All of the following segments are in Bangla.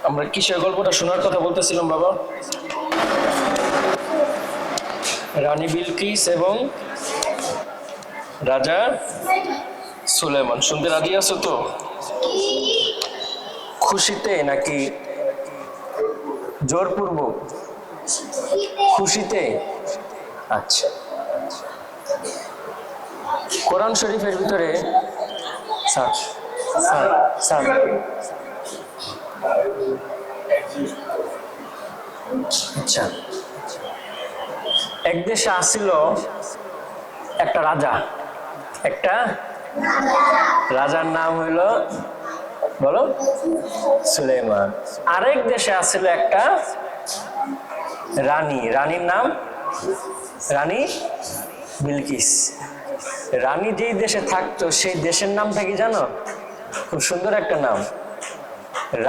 আমরা কিসের গল্পটা শোনার কথা বলতেছিলাম বাবা? রানী বিলকিস এবং রাজা সুলেমান। শুনতে রাজি আছো তো? খুশিতে নাকি জোরপূর্বক? খুশিতে। আচ্ছা, কোরআন শরীফের ভিতরে স্যার স্যার স্যার আচ্ছা, এক দেশে আসছিল একটা রাজা। একটা রাজার নাম হইল, বলো, সুলেমান। আরেক দেশে আসছিল একটা রানী। রানীর নাম রানী বিলকিস। রানী যেই দেশে থাকতো সেই দেশের নামটা কি জানো? খুব সুন্দর একটা নাম।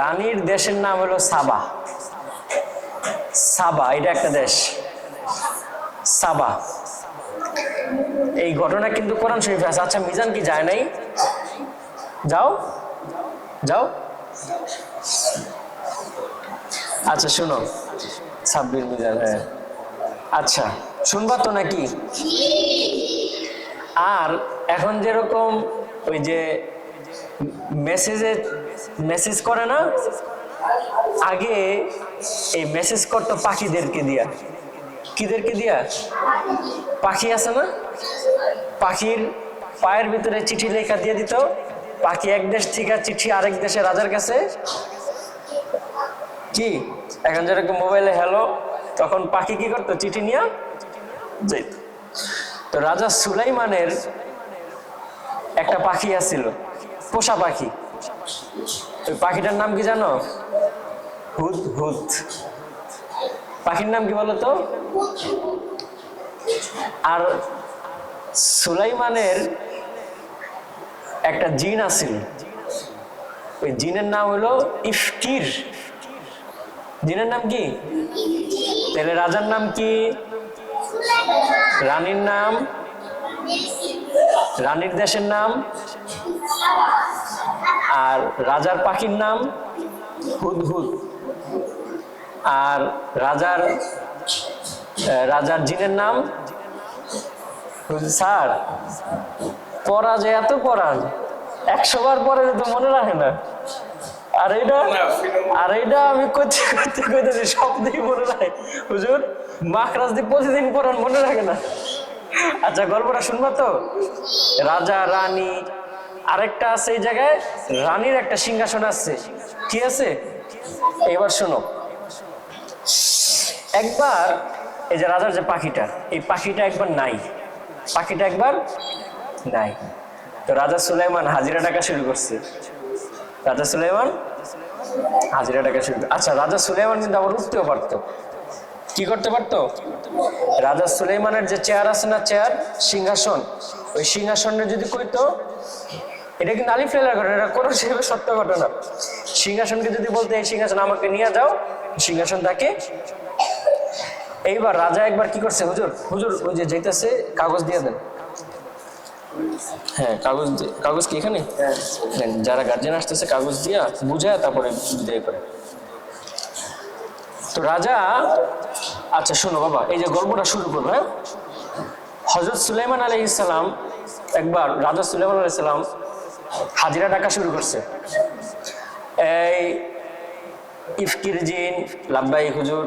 রানীর দেশের নাম হলো সাবা। সাবা, এটা একটা দেশ, সাবা। এই ঘটনা কিন্তু কোরআন শরীফে আছে। আচ্ছা, মিজান কি যায় নাই? যাও যাও। আচ্ছা শুনো, সাব্বির মিজান, হ্যাঁ আচ্ছা, শুনবা তো নাকি? আর এখন যেরকম ওই যে মেসেজ করে না, আগে এই মেসেজ করতো পাখিদেরকে দিয়া। কিদেরকে দিয়া? পাখি আছে না, পাখির পায়ের ভিতরে চিঠি লেখা দিয়ে দিত। পাখি এক দেশ থেকে চিঠি আরেক দেশে রাজার কাছে। কি এখন যেরকম মোবাইলে হ্যালো, তখন পাখি কি করতো? চিঠি নিয়ে যেত। তো রাজা সুলাইমানের একটা পাখি আছিল, পোষা পাখি। ওই পাখিটার নাম কি জানো? হুদ হুদ। পাখির নাম কি বলতো? আর সুলাইমানের একটা জিন আছিল, ওই জিনের নাম হলো ইফকির। জিনের নাম কি? তাহলে রাজার নাম কি? রানীর নাম, রানীর দেশের নাম, আর রাজার পাখির নাম হুদহুদ। আর রাজার রাজার জিনের নাম স্যার, পড়া যে এত পড়ান, 100 বার পরে তো মনে রাখে না। আর এইটা আমি করতে করতে করতে সব দিকে মনে রাখে। হুজুর মাখরাজ দিয়ে প্রতিদিন পড়ান, মনে রাখে না। আচ্ছা, গল্পটা শুনবা তো? রাজা রানী, আরেকটা আছে এই জায়গায়, রানীর একটা সিংহাসন আছে। কি আছে? এবার শোনো। একবার এই যে রাজার যে পাখিটা, এই পাখিটা একবার নাই, পাখিটা একবার নাই। তো রাজা সুলাইমান হাজিরা টাকা শুরু করছে। রাজা সুলাইমান হাজিরা টাকা শুরু। আচ্ছা, রাজা সুলাইমান কিন্তু আবার উঠতেও পারতো। কি করতে পারতো? রাজা সুলাইমানের যে চেয়ার আছে না, চেয়ার, সিংহাসন, ওই সিংহাসনে যদি কইতো, এটা কিন্তু আলিফ লাইলার ঘটনা, এটা কোনো সেভাবে সত্য ঘটনা। সিংহাসনকে যদি বলতে এই সিংহাসন আমাকে নিয়ে যাও, সিংহাসন তাকে। এইবার রাজা একবার কি করছে, হুজুর হুজুর ওই যে যাইতেছে, কাগজ দিয়ে দেন। হ্যাঁ, কাগজ, কাগজ কি এখানে? যারা গার্জেন আসতেছে কাগজ দিয়া বুঝায় তারপরে বিদায় করে। তো রাজা, আচ্ছা শোনো বাবা, এই যে গল্পটা শুরু করবো। হ্যাঁ, হযরত সুলাইমান আলাইহিস সালাম, একবার রাজা সুলাইমান আলাইহিস সালাম হাজিরা ডাকা শুরু করছে। এই ইফকির জিন লাব্বাইক হুজুর,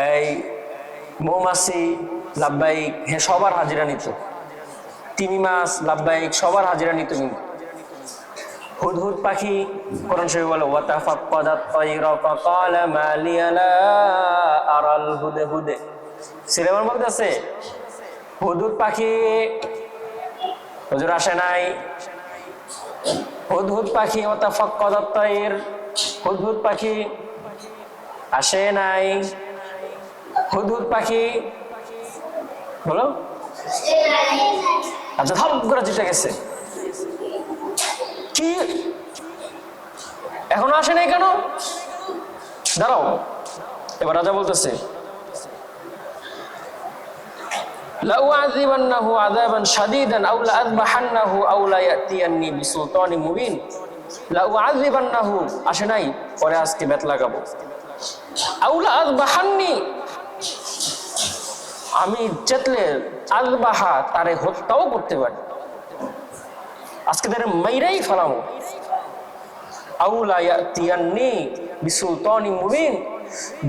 এই মৌমাছি লাব্বাইক, হ্যাঁ সবার হাজিরা নিত। তিমি মাছ লাব্বাইক, সবার হাজিরা নিত। কিন্তু হুদহুদ পাখি, কোরআন শরীফ বলে ওয়াতাফাক্কাদাত তায়রা ফাকালা মা লিয়া লা আরাল হুদহুদে। সুলাইমান বলতেছে হুদহুদ পাখি হুজুর আসে নাই। হুদহুদ পাখি, ওয়াতাফাক্কাদাত তায়র, হুদহুদ পাখি আসে নাই। হুদহুদ পাখি বলো। আচ্ছা, ধপ করে চিটে গেছে। কি এখনো আসে নাই কেন? দাঁড়াও। এবার রাজা বলতেছে লাউআযিবান্নাহু আযাবান শাদীদান আও লাআযবাহান্নাহু আও লা ইয়াতিয়ান্নি বিসুলতানিন মুবিন। লা উআযিবান্নাহু আসে নাই, পরে আজকে বেত লাগাবো। আও লা আযবাহান্নি, আমি চেতলে আযবাহা তারে হত্যাও করতে পারি, আজকে তারে মাইরাই ফেলামো। আও লা ইয়াতিয়ান্নি বিসুলতানি মুবিন,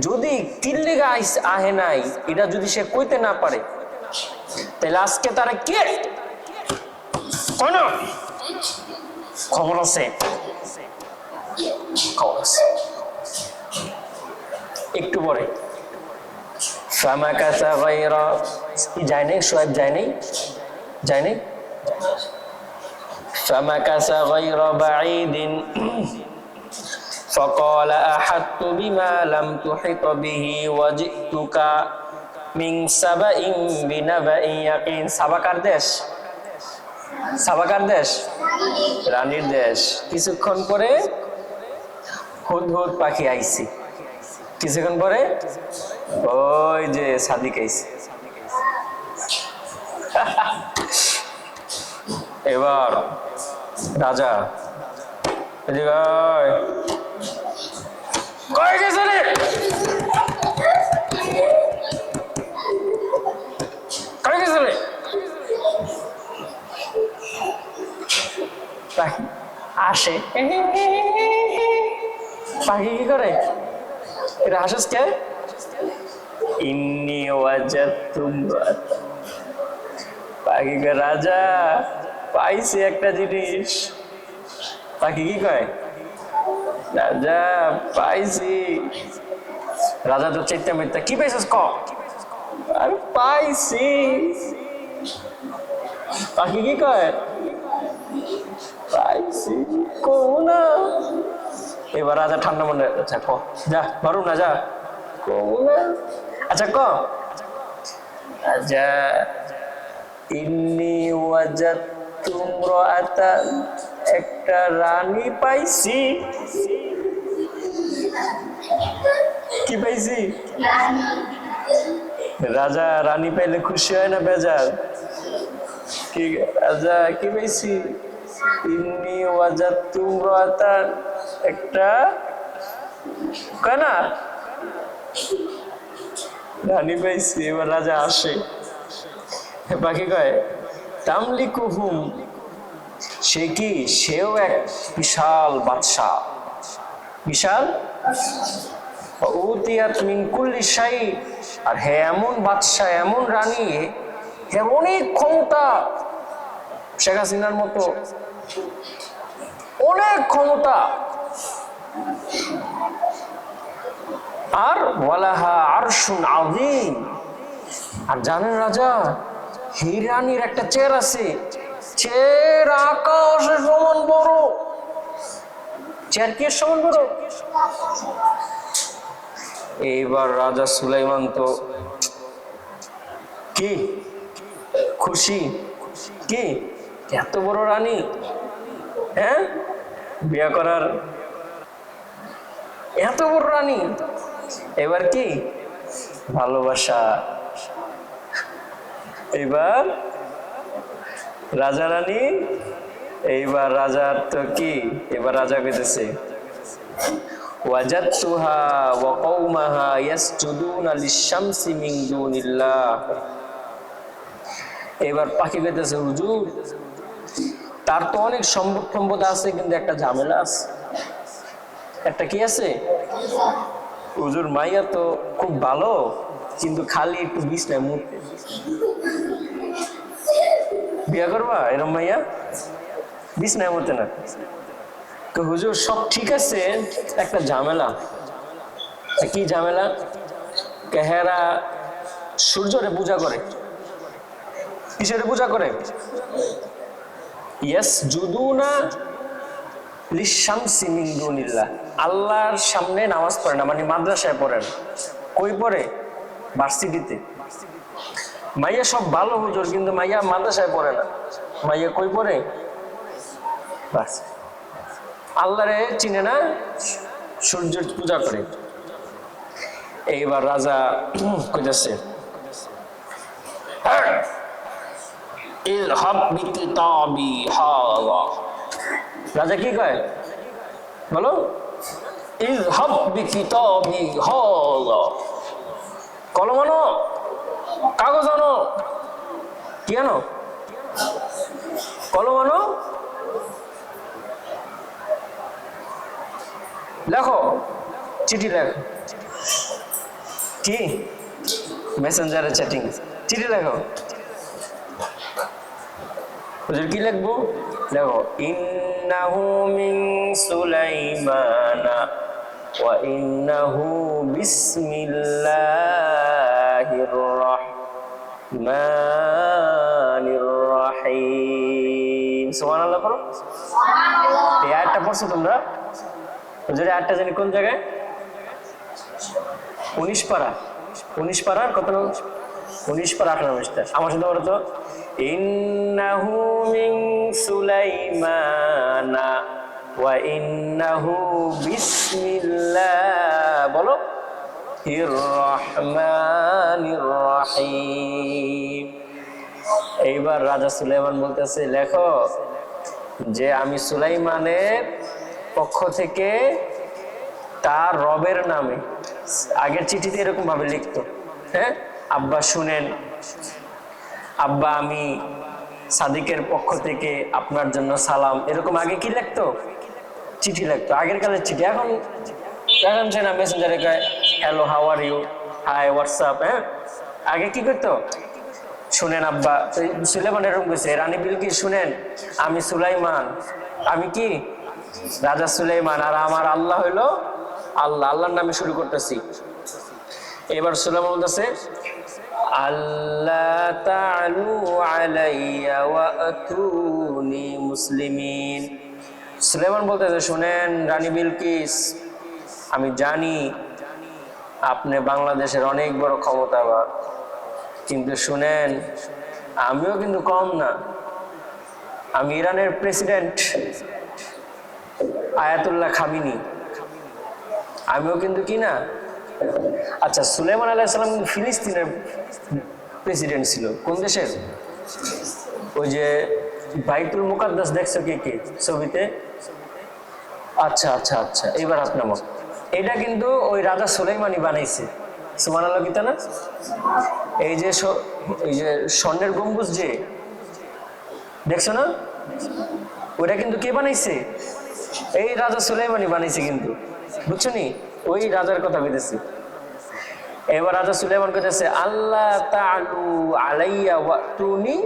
যদি কিল্লেগা আহে নাই এটা যদি সে কইতে না পারে, তাহলে আজকে তারা কে কোন খবর আছে, খবর আছে। একটু পরে ফামাকাসা গায়রা, যায় নাই শুআয়ব, যায় নাই ফামাকাসা গায়রা বাঈদিন فقال أحطت بما لم تحط به وجئتك من سبأ بنبأ يقين। সাবাকার দেশ, সাবাকার দেশ রানীর দেশ। কিছুক্ষণ পরে হুদহুদ পাখি আইছে, কিছুক্ষণ পরে ওই যে সাদিক আইছে। এবার রাজা কই গেছে রে, কই গেছে রে? পাখি আসে, পাখি কি করে এটা হাসিস কে? ইন্নি ওয়াজাদতু ইমরাআতান, পাখি কে রাজা পাইছে একটা জিনিস। পাখি কি কয়? রাজা পাইছি। রাজা তো চেষ্টা মিথ্যা, কি পাইছিস ক? আমি পাইছি। পাখি কি কয়? পাইছি কো না। এবার রাজা ঠান্ডা মনে, আচ্ছা ক, যা পারু না, যা কো না, আচ্ছা ক। রাজা ইন্নি ওয়াজাদতু ইমরাআতান, একটা রানী পাইছি। কি পাইছি? রাজা রানী পাইলে খুশি হয় না বেজার? কি রাজা কি পাইছি? ইন্নি ওয়াজাদতু ইমরাআতান, একটা কেনা রানী পাইছি। এবার রাজা আসে, পাখি কয় তামলিকুহুম, সে কি? সেও এক বিশাল বাদশা, বিশাল। উতিয়াত মিন কুল্লি শাই, আর হে এমন বাদশা, এমন রানী, হে অনেক ক্ষমতা, শেখ হাসিনার মতো অনেক ক্ষমতা। আর ওয়ালাহা আরশুন আযীম, আর জানেন রাজা এই রানীর একটা চেয়ার আছে, চেয়ার আকাশের সমান বড়। চেয়ার কি সমান বড়? এইবার রাজা সুলাইমান তো কি খুশি, কি এত বড় রানী, হ্যাঁ বিয়ে করার, এত বড় রানী। এবার কি ভালোবাসা। এইবার রাজা রানী, এইবার রাজার তো কি, এবার রাজা কইতেছে ওয়াজাদতুহা ওয়া কওমাহা ইয়াসজুদুনা লিশ-শামসি মিন দুনিল্লাহ। এবার পাখি কইতেছে হুজুর, তার তো অনেক সম্পদ আছে, কিন্তু একটা ঝামেলা আছে। একটা কি আছে? হুজুর মাইয়া তো খুব ভালো, কিন্তু খালি একটু বিছনায় মুতে। বিয়া করবা এরম মাইয়া? বিছনায় মুতে না। তো হুজুর সব ঠিক আছে, একটা ঝামেলা। কি ঝামেলা? কেহেরা সূর্যরে পূজা করে। কিসের পূজা করে? ইয়াসজুদুনা লিশ-শামসি মিন দুনিল্লাহ, আল্লাহর সামনে নামাজ পড়ে না, মানে মাদ্রাসায় পড়ে না। কই পড়ে? ভার্সিটিতে। মাইয়া সব ভালো হুজুর, কিন্তু মাইয়া মাদ্রাসায় পড়ে না। মাইয়া কই পড়ে? বাস আল্লাহরে চিনে না, সূর্যের পূজা করে। এইবার রাজা কইতেছে ইযহাব বিকিতাবি হাযা। রাজা কি কয়? বলো, ইযহাব বিকিতাবি হাযা, কলম আনো, কাগজ আনো। কি আনো? কলম আনো, লেখো, চিঠি লেখো। কি মেসেঞ্জারে চ্যাটিং, চিঠি লেখো। হুজুর কি লিখবো? লেখো ইন্নাহু মিন সুলাইমানা ওয়া ইন্নাহু বিসমিল্লাহির রাহমানির রাহিম। সুবহানাল্লাহ পড়ো। এই আয়াতটা পড়ছো তোমরা? হুজুর আয়াতটা জানি কোন জায়গায়? 19 পারা। 19 পারার কত? 19 পারা 18 পৃষ্ঠা। আমার সাথে বলো তো, ইন্নাহু মিন সুলাইমানা ওয়া ইন্নাহু বিসমিল্লাহ, বলো, হির রহমানির রহিম। এইবার রাজা সুলাইমান বলতেছে, লেখো যে আমি সুলাইমানের পক্ষ থেকে তার রবের নামে। আগের চিঠিতে এরকম ভাবে লিখতো, হ্যাঁ, আব্বা শুনেন, আব্বা আমি সাদিকের পক্ষ থেকে আপনার জন্য সালাম, এরকম আগে কি লিখতো? চিঠি লিখতো, আগের কালের চিঠি। এখন সে না মেসেঞ্জারে কয় hello, how are you, hi, WhatsApp. হ্যাঁ, আগে কি করতো? শুনেন আব্বা, সুলাইমান এরকম কইছে, রানী বিলকিস শুনেন, আমি সুলাইমান, আমি কি রাজা সুলাইমান, আর আমার আল্লাহ হইলো আল্লাহ, আল্লাহর নামে শুরু করতেছি। এবার সুলাইমান বলতেছে, আল্লাহ তাআলু আলাইয়া ওয়া আতুনি মুসলিমিন। সুলাইমান বলতেছে, শুনেন রানী বিলকিস, আমি জানি আপনি বাংলাদেশের অনেক বড় ক্ষমতাবান, কিন্তু শুনেন আমিও কিন্তু কম না। আমি ইরানের প্রেসিডেন্ট আয়াতুল্লাহ খামিনি, আমিও কিন্তু কি না। আচ্ছা, সুলাইমান আলাইহিস সালাম কিন্তু ফিলিস্তিনের প্রেসিডেন্ট ছিল। কোন দেশের? ওই যে বাইতুল মুকাদ্দাস দেখছো কে কে ছবিতে? আচ্ছা আচ্ছা আচ্ছা, এইবার আপনার মত, এটা কিন্তু ওই রাজা সুলাইমানই বানাইছে। সুবহানাল্লাহ কি তা না? এই যে স্বর্ণের গম্বুজ যে দেখছো না, ওটা কিন্তু কে বানাইছে? এই রাজা সুলাইমানই বানাইছে কিন্তু, বুঝছো নি? ওই রাজার কথা বলতেছি। এবার রাজা সুলাইমান কইতেছে, আল্লাহ তাআলু আলাইয়া ওয়াতুনি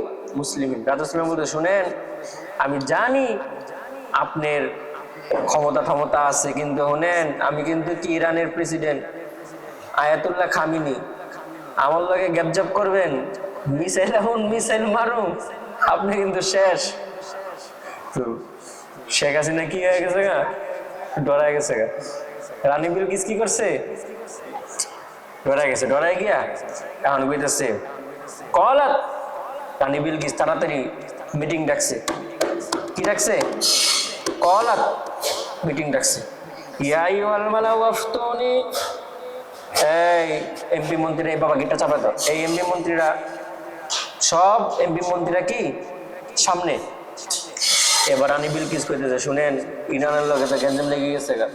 মুসলিমিন। রাজা সুলাইমান বলতে, শুনেন আমি জানি আপনার ক্ষমতা আছে, কিন্তু শুনেন আমি কিন্তু কি ইরানের প্রেসিডেন্ট আয়াতুল্লাহ খামিনি, আমার লগে গ্যাপজাপ করবেন, মিসাইল এখন মিসাইল মারুন, আপনি কিন্তু শেষ। তো শেখ হাসিনা কি হয়ে গেছে গা? ডরায় গেছে গা। রানী বিলকিস কি করছে? ডরায় গেছে। ডরায় গিয়া এখন কইতেছে, কলাত। রানী বিলকিস তাড়াতাড়ি মিটিং ডাকছে। কি ডাকছে? কলাত, মিটিং ডাকছে। ইয়া আইয়ুহাল মালাউ আফতুনি, এই এমপি মন্ত্রীরা, এই বাবা গিটা চাপা দাও, এই এমপি মন্ত্রীরা, সব এমপি মন্ত্রীরা কি সামনে। এবার রানী বিলকিস কইতেছে, শুনেন ইরানের লগে তো গ্যাঞ্জাম লেগে গেছে গা,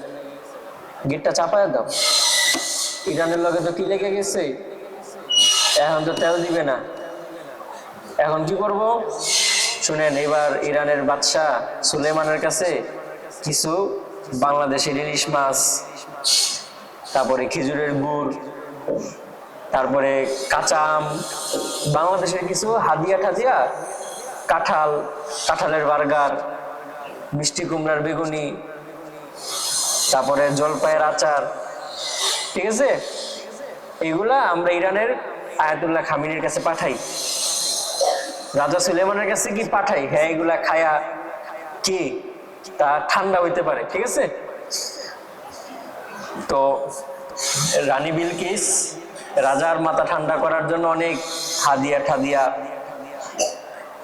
গিটটা চাপায় দাও। ইরানের লগে তো কি লেগে গেছে, এখন তো তেল দিবে না, এখন কি করব? শুনেন, এবার ইরানের বাদশাহ সুলাইমানের কাছে কিছু বাংলাদেশের ইলিশ মাছ, তারপরে খেজুরের গুড়, তারপরে কাঁচা আম, বাংলাদেশের কিছু হাদিয়া ঠাদিয়া, কাঁঠালের বার্গার, মিষ্টি কুমড়ার বেগুনি, তারপরে জলপাইয়ের আচার, ঠিক আছে, এগুলা আমরা ইরানের আয়াতুল্লাহ খামিনির কাছে পাঠাই, রাজা সুলাইমানের কাছে কি পাঠাই। হ্যাঁ, এগুলা খায়া কি তা ঠান্ডা হইতে পারে, ঠিক আছে। তো রানী বিলকিস রাজার মাথা ঠান্ডা করার জন্য অনেক হাদিয়া ঠাদিয়া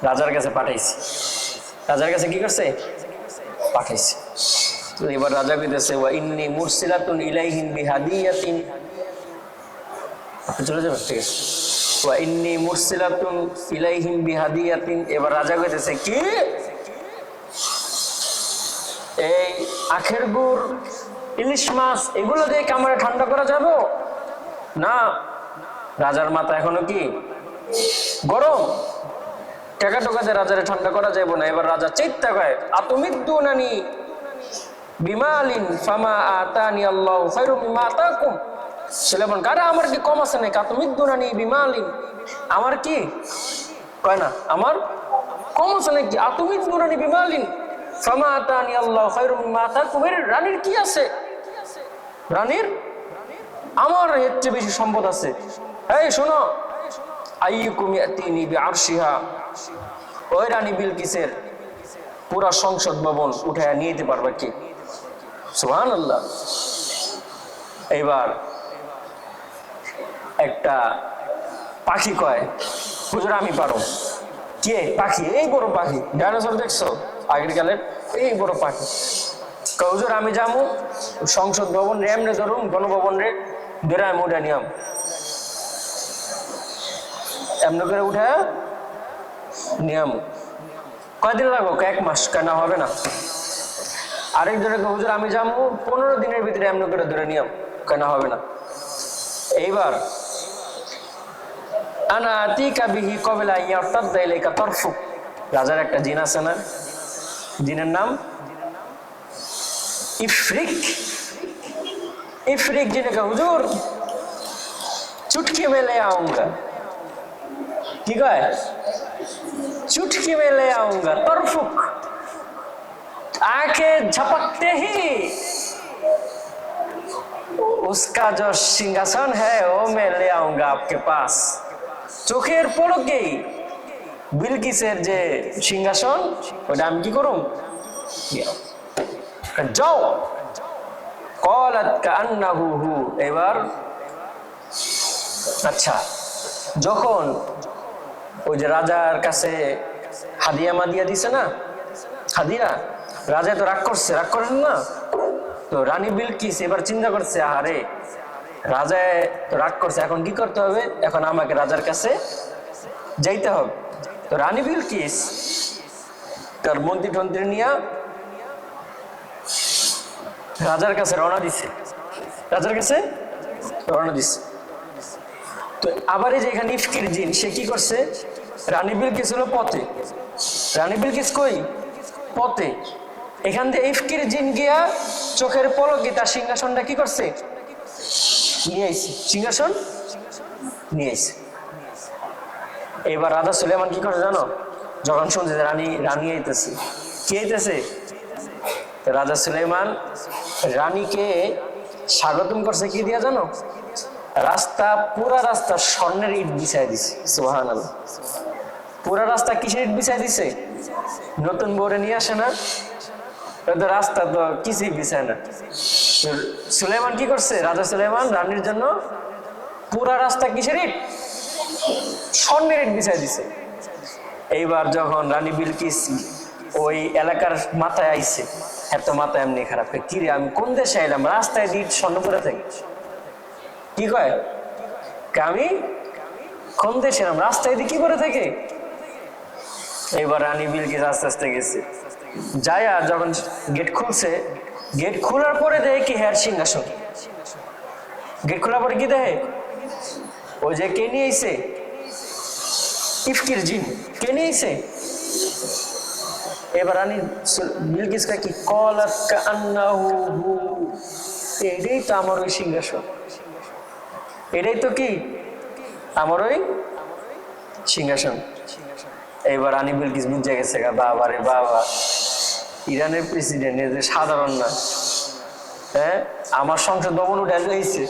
রাজার কাছে পাঠাইছে। রাজার কাছে কি করছে? পাঠাইছে। তো এবার রাজা কইতেছে, ওয়া ইন্নী মুরসিলাতুন ইলাইহিম বিহাদিয়াতিন, চলে যাবে, ঠিক আছে। ওয়া ইন্নী মুরসিলাতুন ইলাইহিম বিহাদিয়াতিন। এবার রাজা কইতেছে, কি এই আখের গুড়, ইলিশ মাছ এগুলো দিয়ে কামড়ে ঠান্ডা করা যাবে না। রাজার মাথা এখনো কি গরম, টাকা টোকাতে রাজারে ঠান্ডা করা যাবে না। এবার রাজা চিন্তা করে, আতুমিদ্দুনানি বিমালিন ফামা আতানি আল্লাহু খায়রুম মিম্মা আতাকুম। সুলাইমান কারা আমার কি কম আছে নাকি? আতুমিদ্দুনানি বিমালিন, আমার কি কয় না আমার কম আছে নাকি? আতুমিদ্দুনানি বিমালিন ফামা আতানি আল্লাহু খায়রুম মিম্মা আতাকুম। এর রানীর কি আছে? রানীর আমার এর চেয়ে বেশি সম্পদ আছে। এই শোনো, আইয়ুকুম ইয়াতিনি বিআরশিহা, ওই রানী বিলকিসের পুরা সংসদ ভবন উঠায় নিয়ে যেতে পারবে কি? সুবহানাল্লাহ। এইবার একটা পাখি কয়, হুজুর আমি পারো। কে পাখি? এই বড় পাখি, ডাইনোসর দেখছো আগের কালের, এই বড় পাখি। হুজুর আমি যাবো সংসদ ভবন রে, এমনি ধরুন গণভবন রে ধরে আমি উঠে নিয়াম, এমনি করে উঠে নিয়াম। কয়দিন লাগবো? 1 মাস। কেন হবে না? আরেকজনে হুজুর আমি যাবো 15 দিনের ভিতরে এমনি করে ধরে নিয়াম। কেন হবে না? এইবার আনা আতিকা বিহি ক্বাবলা ইয়ারতাদ্দা ইলাইকা তারফুক। রাজার একটা জিন আছে না, জিনের নাম ইফরিক। इफरिक जी ने कहा हुजूर चुटकी में ले आऊंगा। की कहा? चुटकी में ले आऊंगा। तरफुक, आंखें झपकते ही उसका जो सिंहासन है वो मैं ले आऊंगा आपके पास। চোখের পলকেই বিলকিসের যে সিংহাসন ওটা আমি কি করুম, যাও। কলাত কান্নাহু হু। এবার আচ্ছা, যখন ওই যে রাজার কাছে হাদিয়া মাদিয়া দিছে না, হাদিয়া, রাজা তো রাগ করছে, রাগ করেন না তো? রানী বিলকিস এবার চিন্তা করছে, আরে রাজা তো রাগ করছে, এখন কি করতে হবে? এখন আমাকে রাজার কাছে যাইতে হবে। তো রানী বিলকিস তার মন্ত্রী টন্ত্রী নিয়ে রাজার কাছে রওনা দিছে, রাজার কাছে রওনা দিছে। তো আবার এই যে এখানে ইফকির জিন, সে কি করছে? রানী বিলকিস হলো পথে, রানী বিলকিস কই? পথে। এখান থেকে ইফকির জিন গিয়া চোখের পলকে তার সিংহাসনটা কি করছে? নিয়ে আইছে, সিংহাসন নিয়ে আইছে। এবার রাজা সুলাইমান কি করে জানো? যখন শুনছে রানী আইতেছে, কি আইতেছে? রাজা সুলাইমান রানীকে স্বাগতম করছে কি দিয়া জানো? রাস্তা, পুরা রাস্তা স্বর্ণের ইট বিছাই দিছে। সুবহানাল্লাহ। পুরা রাস্তা কিসের ইট বিছাই দিছে? নতুন বউরে নিয়ে আসে না, রাস্তা তো কিছুই বিছায় না। সুলাইমান কি করছে? রাজা সুলাইমান রানীর জন্য পুরা রাস্তা কিসের ইট? স্বর্ণের ইট বিছাই দিছে। এইবার যখন রানী বিলকিস ওই এলাকার মাথায় আইছে, এত মাথা এমনি খারাপ, কি রে আমি কোন দেশে আইলাম, রাস্তায় ইট স্বর্ণ করে থাকি। কি কয়? আমি কোন দেশে এলাম, রাস্তায় দিয়ে কি করে থাকে? এবার রানী বিলকিস আস্তে আস্তে গেছে, যায়া যখন গেট খুলছে, গেট খোলার পরে দেখে কি হ্যার সিংহাসন। গেট খোলার পরে কি দেখে? ওই যে কে নিয়ে আইছে? ইফকির জিন, কে নিয়ে আইছে? এবার রানী বিলকিস কা কি কলাত কান্নাহু হু, এটাই তো আমার ওই সিংহাসন, এটাই তো কি আমার ওই সিংহাসন। এইবার রানী বিলকিস বুঝে গেছে, বাবা রে বাবা, ইরানের প্রেসিডেন্ট এদের সাধারণ না, হ্যাঁ আমার সংসদ ভবন উঠে যাইছে,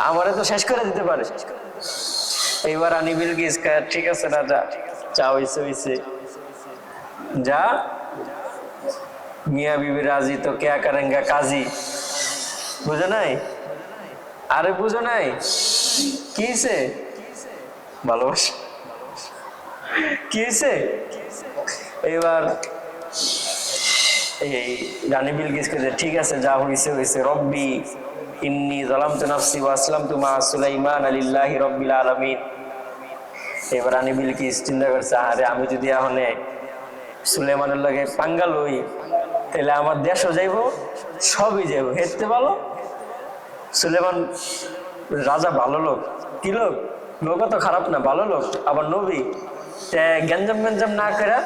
আমারে তো শেষ করে দিতে পারে। এইবার রানী বিলকিস ঠিক আছে রাজা, যা হইছে হইছে, যা মিয়া বিবি রাজি তো কে করেঙ্গা কাজী। বুঝো নাই? আরে বুঝো নাই কি হয়েছে? ভালোবাসা কি হয়েছে? এবার এই রানী বিলকিস কে ঠিক আছে যা হইছে হইছে, রব্বি ইন্নী যালামতু নাফসি ওয়া আসলামতু মা সুলাইমান লিল্লাহি রাব্বিল আলামিন। এবার রানী বিলকিস চিন্তা করছে, আরে আমি যদি এখন সুলাইমানের লগে পাঙ্গা লই তাহলে আমার দেশও যাইব, সবই যাইব। হেঁটতে বলো সুলেমান রাজা ভালো লোক, কি লোক, লোক তো খারাপ না, ভালো লোক, আবার নবী। গ্যাঞ্জাম গ্যাঞ্জাম না করে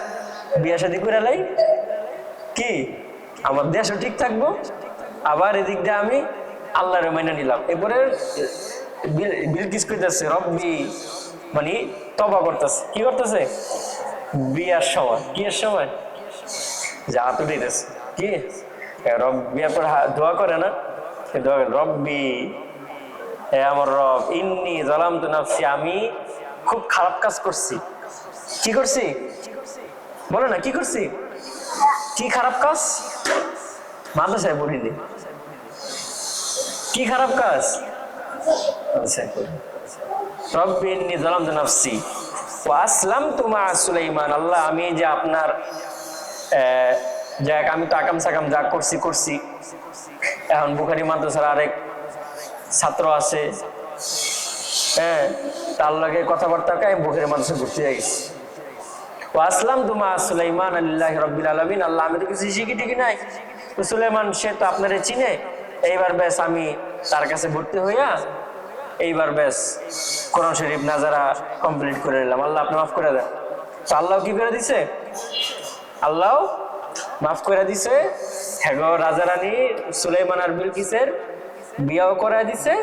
বিয়া শাদী করে লাই, কি আমার দেশও ঠিক থাকবো, আবার এদিক দিয়ে আমি আল্লাহরে মাইনা নিলাম। এরপরে বিলকিস কইতেছে রব্বি, মানে তবা করতেছে, কি করতেছে বিয়ার সময়, কি এর সময় যা হাত উঠেছে, কি বিয়ার পর দোয়া করে না, দোয়া করে রব্বি, হে আমার রব, ইন্নী যালামতু নাফসি, আমি খুব খারাপ কাজ করছি। কি করছি বলো না, কি করছি, কি খারাপ কাজ, মাদ্রাসায় পড়িনি, কি খারাপ কাজ, রব্বি ইন্নী যালামতু নাফসি ওয়া আসলামতু মা সুলাইমান। আল্লাহ আমি যে আপনার যাক, আমি তো আকাম সাকাম যা করছি, এখন বুখারী মাদ্রাসার আরেক ছাত্র আছে, হ্যাঁ, তার লগে কথাবার্তা কে বুখারী মাদ্রাসা ঘুরতে যাইছি। ওয়া আসলামতু মা সুলাইমান লিল্লাহি রাব্বিল আলামিন। আল্লাহ আমি তো কিছু শিখি টিকি নাই, তো সুলাইমান সে তো আপনারে চিনে, এইবার বেশ আমি তার কাছে ভর্তি হইয়া এইবার বেশ কোরআন শরীফ নাজারা কমপ্লিট করে নিলাম, আল্লাহ আপনি মাফ করে দেন। তো আল্লাহ কি করে দিছে, আল্লাহ মাফ করে দিছে। হ্যাঁ, রাজা রানী সুলাইমান আর বিলকিসের বিয়াও করায় দিছে,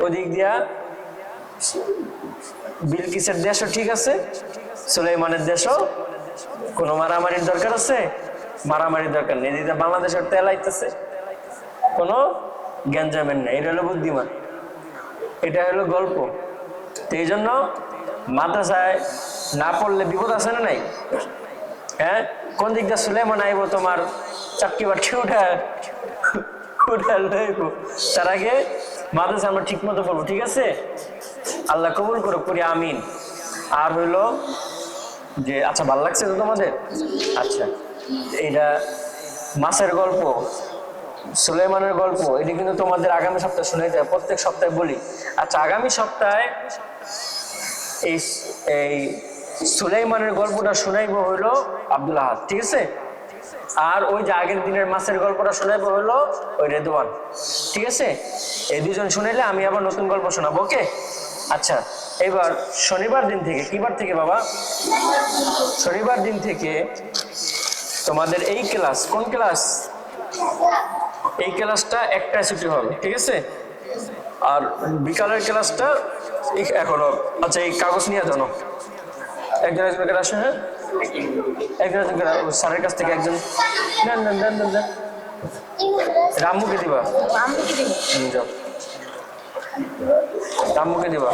ওদিক দিয়া বিলকিসের দেশও ঠিক আছে, সুলাইমানের দেশও। কোনো মারামারির দরকার আছে, মারামারির দরকার নেই, এদিকে বাংলাদেশের তেল আইতেছে, কোনো গ্যাঞ্জামের নেই। এটা হলো বুদ্ধিমান, এটা হলো গল্প। তো এই জন্য মাদ্রাসায় না পড়লে বিপদ আছে না নাই? হ্যাঁ, কোন দিক দিয়ে সুলাইমান আইব তোমার চাকরি বাটকি উঠা লইব, তার আগে মাদ্রাসা আমরা ঠিক মতো পড়বো, ঠিক আছে? আল্লাহ কবুল করো, করি আমিন। আর হইলো যে, আচ্ছা ভালো লাগছে তো তোমাদের? আচ্ছা, এটা মাছের গল্প, সুলাইমানের গল্প, এটা কিন্তু তোমাদের আগামী সপ্তাহে শোনাইতে হয়, প্রত্যেক সপ্তাহে বলি। আচ্ছা, আগামী সপ্তাহে এই সুলাইমানের গল্পটা শোনাইব হইলো আব্দুল আহাদ, ঠিক আছে? আর ওই যে আগের দিনের মাছের গল্পটা শোনাইব হইলো ওই রেদওয়ান, ঠিক আছে? এই দুজন শুনাইলে আমি আবার নতুন গল্প শোনাবো, ওকে? আচ্ছা, এবার শনিবার দিন থেকে, কিবার থেকে বাবা? শনিবার দিন থেকে তোমাদের এই ক্লাস, কোন ক্লাস? এই ক্লাসটা একটায় ছুটি হবে, ঠিক আছে? আর বিকালের ক্লাসটা এখনো। আচ্ছা, এই কাগজ নিয়ে জানো, একজন একজনকে আসে, হ্যাঁ, একজন একজনকে স্যারের কাছ থেকে একজন দেন। রাম্মুকে দিবা, যাও, রাম্মুকে দিবা।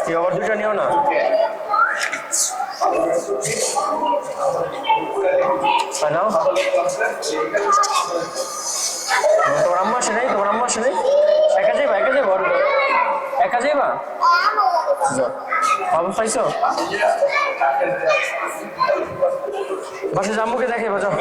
কি আবার দুইটা নিও না? নাও, তোমার আম্মা আসে নাই? তোমার আম্মা আসে নাই? একা যাইবা? একা যাইবা? বাবু পাইছো? বাসে আম্মুকে দেখে বাজাও।